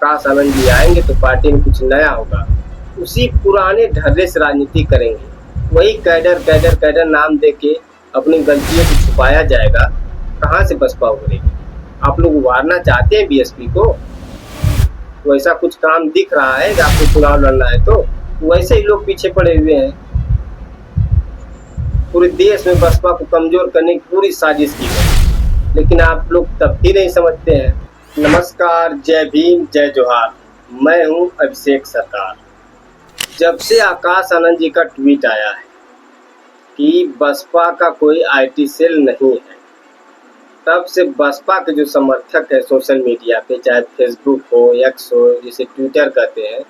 आकाश आनंद जी आएंगे तो पार्टी में कुछ नया होगा। उसी पुराने ढर्रे से राजनीति करेंगे, वही कैडर कैडर कैडर नाम दे के अपनी गलतियों को छुपाया जाएगा। कहाँ से बसपा उभरेगी? आप लोग उभारना चाहते हैं बीएसपी को? वैसा कुछ काम दिख रहा है कि आपको चुनाव लड़ना है तो वैसे ही लोग पीछे पड़े हुए हैं। पूरे देश में बसपा को कमजोर करने की पूरी साजिश की गई, लेकिन आप लोग तब भी नहीं समझते हैं। नमस्कार, जय भीम, जय जोहार। मैं हूं अभिषेक सरकार। जब से आकाश आनंद जी का ट्वीट आया है कि बसपा का कोई आईटी सेल नहीं है, तब से बसपा के जो समर्थक है सोशल मीडिया पे, चाहे फेसबुक हो, एक्स हो, जिसे ट्विटर कहते हैं,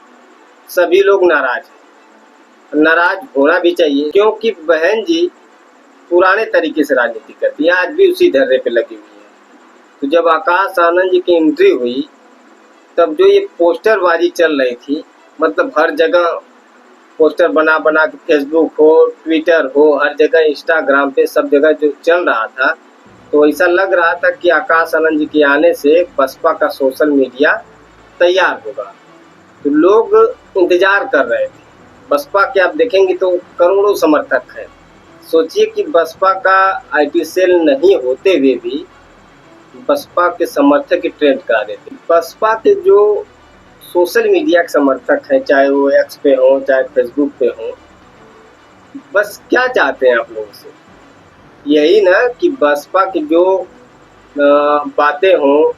सभी लोग नाराज हैं। नाराज होना भी चाहिए, क्योंकि बहन जी पुराने तरीके से राजनीति करती है, आज भी उसी धर्रे पे लगी हुई है। तो जब आकाश आनंद जी की एंट्री हुई, तब जो ये पोस्टरबाजी चल रही थी, मतलब हर जगह पोस्टर बना बना के, फेसबुक हो, ट्विटर हो, हर जगह इंस्टाग्राम पे, सब जगह जो चल रहा था, तो ऐसा लग रहा था कि आकाश आनंद जी के आने से बसपा का सोशल मीडिया तैयार होगा। तो लोग इंतजार कर रहे थे। बसपा के आप देखेंगे तो करोड़ों समर्थक हैं। सोचिए कि बसपा का आईटी सेल नहीं होते हुए भी बसपा के समर्थक की ट्रेंड करा देते। बसपा के जो सोशल मीडिया के समर्थक हैं, चाहे वो एक्स पे हो, चाहे फेसबुक पे हो, बस क्या चाहते हैं आप लोगों से? यही ना कि बसपा की जो बातें हों,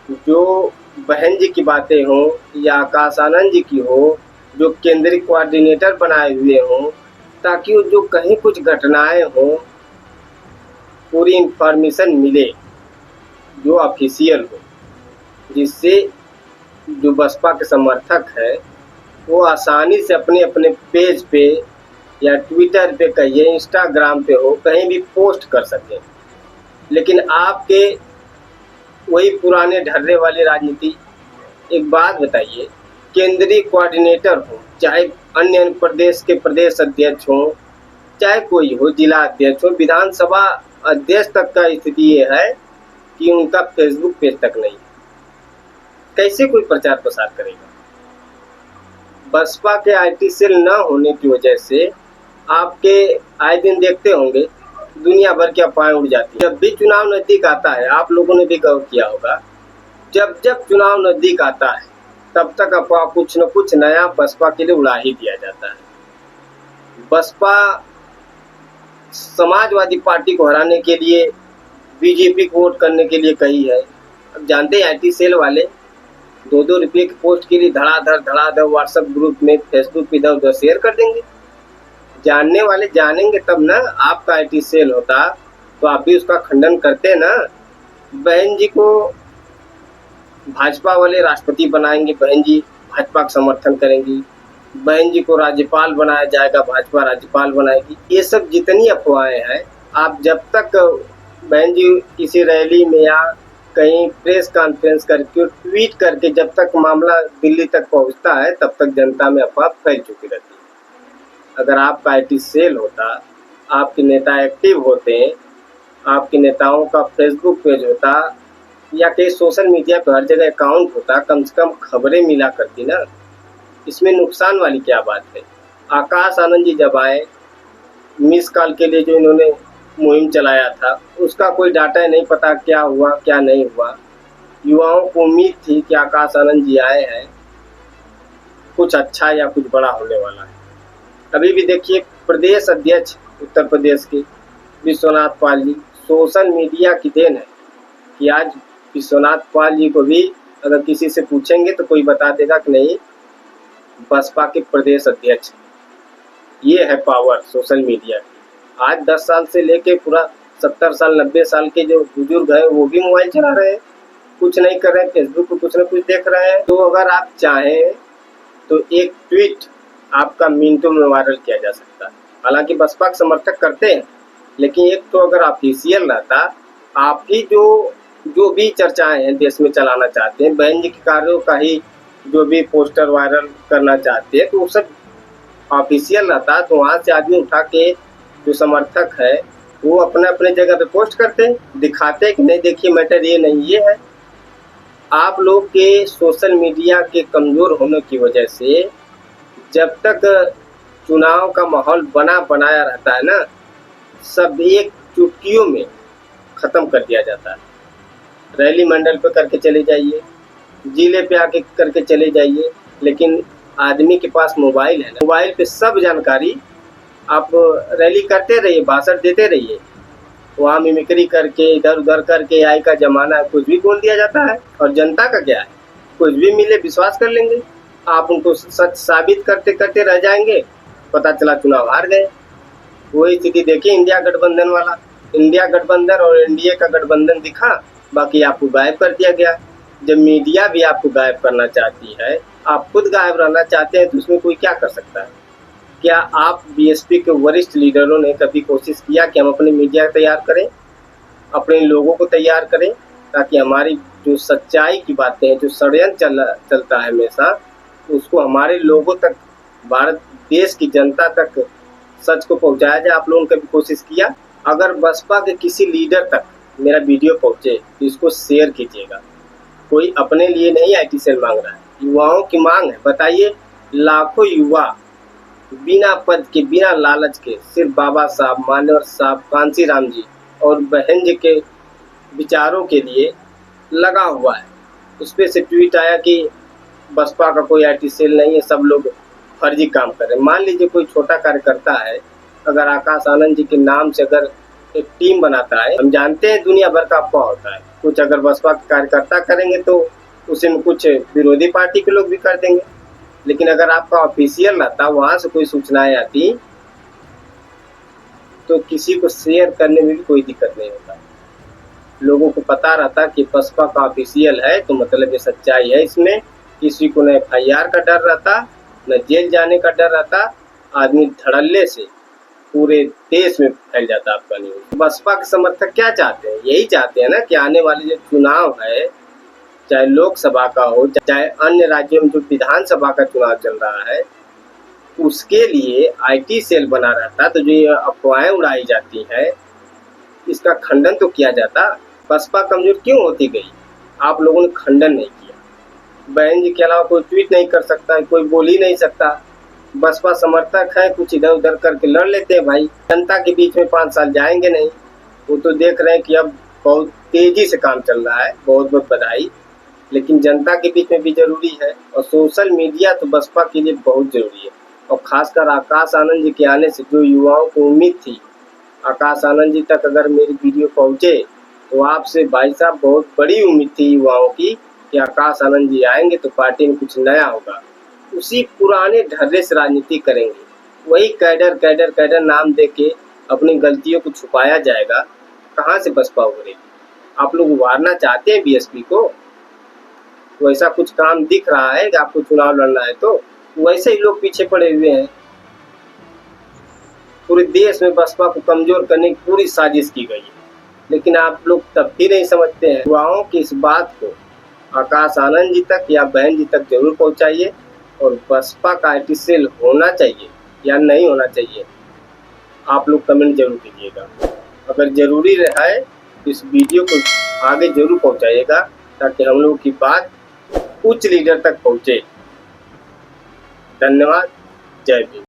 जो बहन जी की बातें हों या आकाश आनंद जी की हो, जो केंद्रीय कोऑर्डिनेटर बनाए हुए हों, ताकि वो जो कहीं कुछ घटनाएं हों पूरी इंफॉर्मेशन मिले, जो ऑफिशियल हो, जिससे जो बसपा के समर्थक है वो आसानी से अपने अपने पेज पे या ट्विटर पे कहिए, इंस्टाग्राम पे हो, कहीं भी पोस्ट कर सकें। लेकिन आपके वही पुराने ढर्रे वाली राजनीति। एक बात बताइए, केंद्रीय कोऑर्डिनेटर हो, चाहे अन्य प्रदेश के प्रदेश अध्यक्ष हो, चाहे कोई हो, जिला अध्यक्ष हो, विधानसभा अध्यक्ष तक का स्थिति ये है कि उनका फेसबुक पेज तक नहीं। कैसे कोई प्रचार प्रसार करेगा? बसपा के आईटी सेल न होने की वजह से आपके आए दिन देखते होंगे दुनिया भर की अफवाहें उड़ जाती है। जब भी चुनाव नजदीक आता है, आप लोगों ने भी गौर किया होगा, जब जब चुनाव नजदीक आता है तब तक अफवाह कुछ न कुछ नया बसपा के लिए उड़ा ही दिया जाता है। बसपा समाजवादी पार्टी को हराने के लिए बीजेपी को वोट करने के लिए कही है। अब जानते हैं आईटी सेल वाले 2-2 रुपये की पोस्ट के लिए धड़ाधड़ व्हाट्सएप ग्रुप में, फेसबुक पे इधर उधर शेयर कर देंगे। जानने वाले जानेंगे तब ना। आपका आईटी सेल होता तो आप भी उसका खंडन करते ना। बहन जी को भाजपा वाले राष्ट्रपति बनाएंगे, बहन जी भाजपा का समर्थन करेंगी, बहन जी को राज्यपाल बनाया जाएगा, भाजपा राज्यपाल बनाएगी। ये सब जितनी अफवाहें हैं, आप जब तक बहन जी किसी रैली में या कहीं प्रेस कॉन्फ्रेंस करके, ट्वीट करके जब तक मामला दिल्ली तक पहुंचता है, तब तक जनता में अफवाह फैल चुकी रहती है। अगर आपका आईटी सेल होता, आपके नेता एक्टिव होते, आपके नेताओं का फेसबुक पेज होता या कहीं सोशल मीडिया पर हर जगह अकाउंट होता, कम से कम खबरें मिला करती ना। इसमें नुकसान वाली क्या बात है? आकाश आनंद जी जब आए, मिस कॉल के लिए जो इन्होंने मुहिम चलाया था, उसका कोई डाटा नहीं पता क्या हुआ क्या नहीं हुआ। युवाओं को उम्मीद थी कि आकाश आनंद जी आए हैं, कुछ अच्छा या कुछ बड़ा होने वाला है। अभी भी देखिए, प्रदेश अध्यक्ष उत्तर प्रदेश के विश्वनाथ पाल जी, सोशल मीडिया की देन है कि आज विश्वनाथ पाल जी को भी अगर किसी से पूछेंगे तो कोई बता देगा कि नहीं, बसपा के प्रदेश अध्यक्ष। ये है पावर सोशल मीडिया की। आज 10 साल से लेके पूरा 70 साल 90 साल के जो बुजुर्ग हैं वो भी मोबाइल चला रहे हैं, कुछ नहीं कर रहे हैं, फेसबुक पर कुछ न कुछ देख रहे हैं। तो अगर आप चाहें तो एक ट्वीट आपका मिनटों में वायरल किया जा सकता है। हालांकि बसपा के समर्थक करते हैं, लेकिन एक तो अगर ऑफिशियल रहता, आप ही जो भी चर्चाएं हैं देश में चलाना चाहते हैं, बहन जी के कार्यों का ही जो भी पोस्टर वायरल करना चाहते हैं, तो वो सब ऑफिशियल रहता, तो वहाँ से आदमी उठा के जो समर्थक है वो अपने अपने जगह पे पोस्ट करते, दिखाते कि नहीं देखिए मैटर ये नहीं ये है। आप लोग के सोशल मीडिया के कमज़ोर होने की वजह से जब तक चुनाव का माहौल बना बनाया रहता है ना, सब एक चुटकियों में ख़त्म कर दिया जाता है। रैली मंडल पे करके चले जाइए, जिले पे आके करके चले जाइए, लेकिन आदमी के पास मोबाइल है ना, मोबाइल पे सब जानकारी आप रैली करते रहिए, भाषण देते रहिए, वहाँ मिमिक्री करके इधर उधर करके AI का ज़माना है, कुछ भी बोल दिया जाता है। और जनता का क्या है, कुछ भी मिले विश्वास कर लेंगे। आप उनको सच साबित करते करते रह जाएंगे, पता चला चुनाव हार गए। वही स्थिति देखिए इंडिया गठबंधन वाला, इंडिया गठबंधन और एनडीए का गठबंधन दिखा, बाकी आपको गायब कर दिया गया। जब मीडिया भी आपको गायब करना चाहती है, आप खुद गायब रहना चाहते हैं, तो उसमें कोई क्या कर सकता है? क्या आप बीएसपी के वरिष्ठ लीडरों ने कभी कोशिश किया कि हम अपनी मीडिया तैयार करें, अपने लोगों को तैयार करें, ताकि हमारी जो सच्चाई की बातें हैं, जो षड्यंत्र चलता है हमेशा, उसको हमारे लोगों तक, भारत देश की जनता तक सच को पहुंचाया जाए? आप लोगों ने कभी कोशिश किया? अगर बसपा के किसी लीडर तक मेरा वीडियो पहुंचे तो इसको शेयर कीजिएगा। कोई अपने लिए नहीं IT सेल मांग रहा है, युवाओं की मांग है। बताइए, लाखों युवा बिना पद के, बिना लालच के, सिर्फ बाबा साहब, मान्यवर साहब, कांशीराम जी और बहन जी के विचारों के लिए लगा हुआ है। उस पर से ट्वीट आया कि बसपा का कोई IT सेल नहीं है, सब लोग फर्जी काम कर रहे हैं। मान लीजिए कोई छोटा कार्यकर्ता है, अगर आकाश आनंद जी के नाम से अगर एक टीम बनाता है, हम जानते हैं दुनिया भर का अफवाह होता है, कुछ अगर बसपा के कार्यकर्ता करेंगे तो उसी में कुछ विरोधी पार्टी के लोग भी कर देंगे। लेकिन अगर आपका ऑफिशियल रहता, वहां से कोई सूचनाएं आती, तो किसी को शेयर करने में भी कोई दिक्कत नहीं होता। लोगों को पता रहता कि बसपा का ऑफिशियल है, तो मतलब ये सच्चाई है। इसमें किसी को न FIR का डर रहता, न जेल जाने का डर रहता। आदमी धड़ल्ले से पूरे देश में फैल जाता आपका न्यूज। बसपा के समर्थक क्या चाहते हैं? यही चाहते हैं ना कि आने वाले जो चुनाव है, चाहे लोकसभा का हो, चाहे अन्य राज्यों में जो विधानसभा का चुनाव चल रहा है, उसके लिए IT सेल बना रहता, तो जो ये अफवाहें उड़ाई जाती हैं, इसका खंडन तो किया जाता। बसपा कमजोर क्यों होती गई? आप लोगों ने खंडन नहीं किया। बहन जी के अलावा कोई ट्वीट नहीं कर सकता, कोई बोल ही नहीं सकता। बसपा समर्थक है, कुछ इधर उधर करके लड़ लेते हैं भाई। जनता के बीच में 5 साल जाएंगे नहीं। वो तो देख रहे हैं कि अब बहुत तेजी से काम चल रहा है, बहुत बहुत बधाई। लेकिन जनता के बीच में भी जरूरी है, और सोशल मीडिया तो बसपा के लिए बहुत जरूरी है। और खासकर आकाश आनंद जी के आने से जो युवाओं को उम्मीद थी, आकाश आनंद जी तक अगर मेरी वीडियो पहुंचे, तो आपसे भाई साहब बहुत बड़ी उम्मीद थी युवाओं की कि आकाश आनंद जी आएंगे तो पार्टी में कुछ नया होगा। उसी पुराने ढर्रे से राजनीति करेंगे, वही कैडर कैडर कैडर नाम दे के अपनी गलतियों को छुपाया जाएगा। कहाँ से बसपा उभरेगी? आप लोग उभारना चाहते हैं बीएसपी को? वैसा कुछ काम दिख रहा है कि आपको चुनाव लड़ना है, तो वैसे ही लोग पीछे पड़े हुए हैं। पूरे देश में बसपा को कमजोर करने की पूरी साजिश की गई है, लेकिन आप लोग तब भी नहीं समझते हैं। युवाओं की इस बात को आकाश आनंद जी तक या बहन जी तक जरूर पहुंचाइए। और बसपा का IT सेल होना चाहिए या नहीं होना चाहिए, आप लोग कमेंट जरूर कीजिएगा। अगर जरूरी है तो इस वीडियो को आगे जरूर पहुंचाइएगा, ताकि हम लोगों की बात उच्च लीडर तक पहुंचे। धन्यवाद। जय भीम।